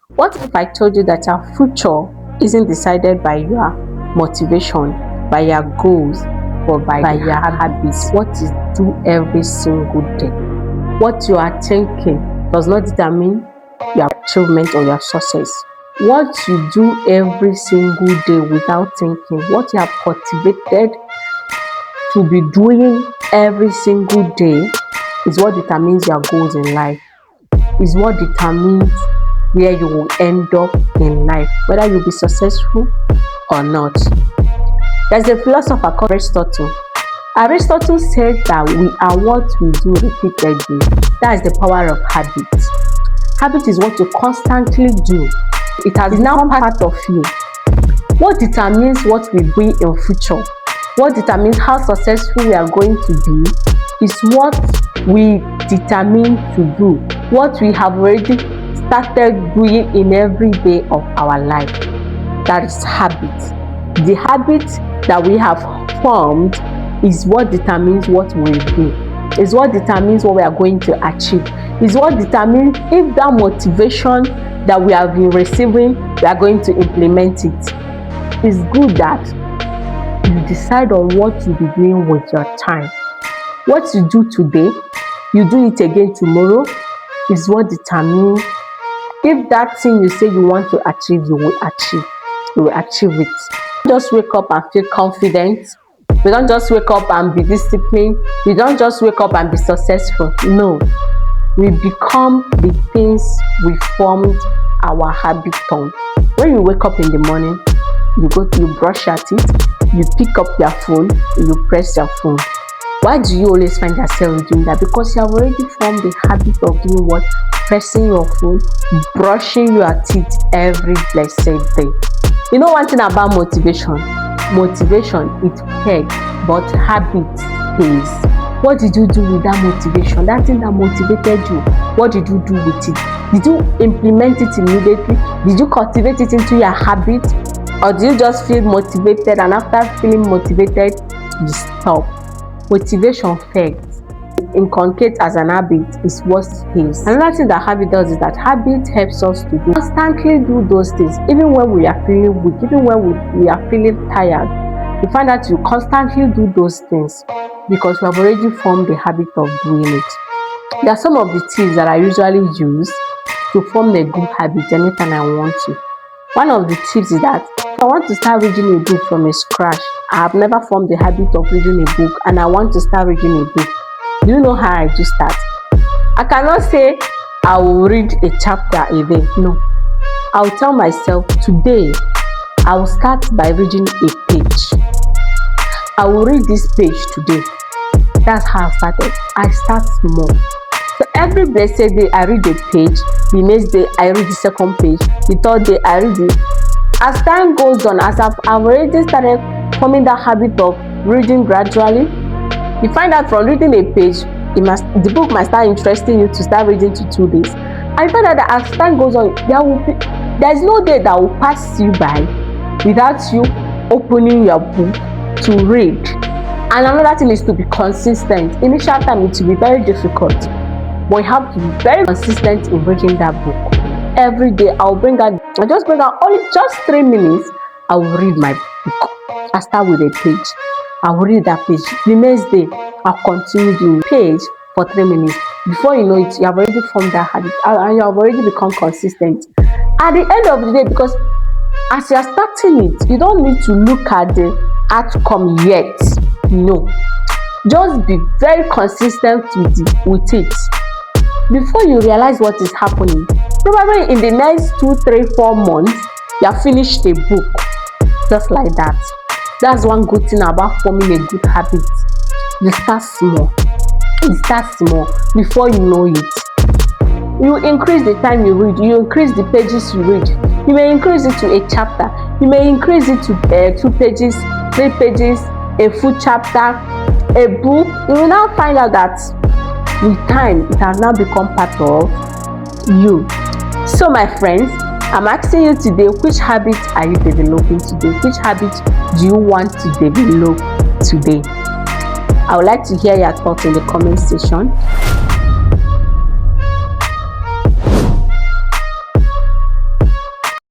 What if I told you that your future isn't decided by your motivation, by your goals, but by your habits? What you do every single day. What you are thinking does not determine your achievement or your success. What you do every single day without thinking, what you have cultivated to be doing every single day is what determines your goals in life, is what determines where you will end up in life, whether you'll be successful or not. There's a philosopher called Aristotle. Aristotle said that we are what we do repeatedly. That is the power of habit. Habit is what you constantly do. It has now part of you. What determines what we be in future, what determines how successful we are going to be, is what we determine to do, what we have already started doing in every day of our life. That is habit. The habit that we have formed is what determines what we do, is what determines what we are going to achieve, is what determines if that motivation that we have been receiving, we are going to implement it. It's good that you decide on what you'll be doing with your time. What you do today, you do it again tomorrow, is what determines if that thing you say you want to achieve, you will achieve it. Just wake up and feel confident. We don't just wake up and be disciplined. We don't just wake up and be successful. No, we become the things we formed our habit on. When you wake up in the morning, you brush your teeth, you pick up your phone, you press your phone. Why do you always find yourself doing that? Because you have already formed the habit of doing what? Pressing your phone, brushing your teeth every blessed day. You know one thing about motivation? Motivation, it pegs, but habit stays. What did you do with that motivation? That thing that motivated you, what did you do with it? Did you implement it immediately? Did you cultivate it into your habit? Or do you just feel motivated and after feeling motivated, you stop? Motivation fades. Inculcate as an habit is what stays. Another thing that habit does is that habit helps us to constantly do those things, even when we are feeling weak, even when we are feeling tired. You find that you constantly do those things because we have already formed the habit of doing it. There are some of the tips that I usually use to form a good habit anytime I want to. One of the tips is that if I want to start reading a book from scratch, I have never formed the habit of reading a book and I want to start reading a book. Do you know how I do start? I cannot say I will read a chapter a day. No. I will tell myself today I will start by reading a page. I will read this page today. That's how I started. I start small. So every blessed day I read a page. The next day I read the second page. The third day I read it. As time goes on, as I've already started forming that habit of reading gradually, you find out from reading a page, the book might start interesting you to start reading to 2 days. I find out that as time goes on, there's no day that will pass you by without you opening your book to read. And another thing is to be consistent. Initial time it will be very difficult, but you have to be very consistent in reading that book. Every day I'll bring out only just 3 minutes. I will read my book. I start with a page. I will read that page. The next day, I'll continue doing page for 3 minutes. Before you know it, you have already formed that habit and you have already become consistent. At the end of the day, because as you are starting it, you don't need to look at the outcome yet. No. Just be very consistent with it. Before you realize what is happening, probably in the next 2, 3, 4 months, you have finished a book. Just like that. That's one good thing about forming a good habit. You start small. Before you know it. You increase the time you read. You increase the pages you read. You may increase it to a chapter. You may increase it to 2 pages, 3 pages, a full chapter, a book. You will now find out that with time, it has now become part of you. So my friends, I'm asking you today, which habit are you developing today? Which habit do you want to develop today? I would like to hear your thoughts in the comment section.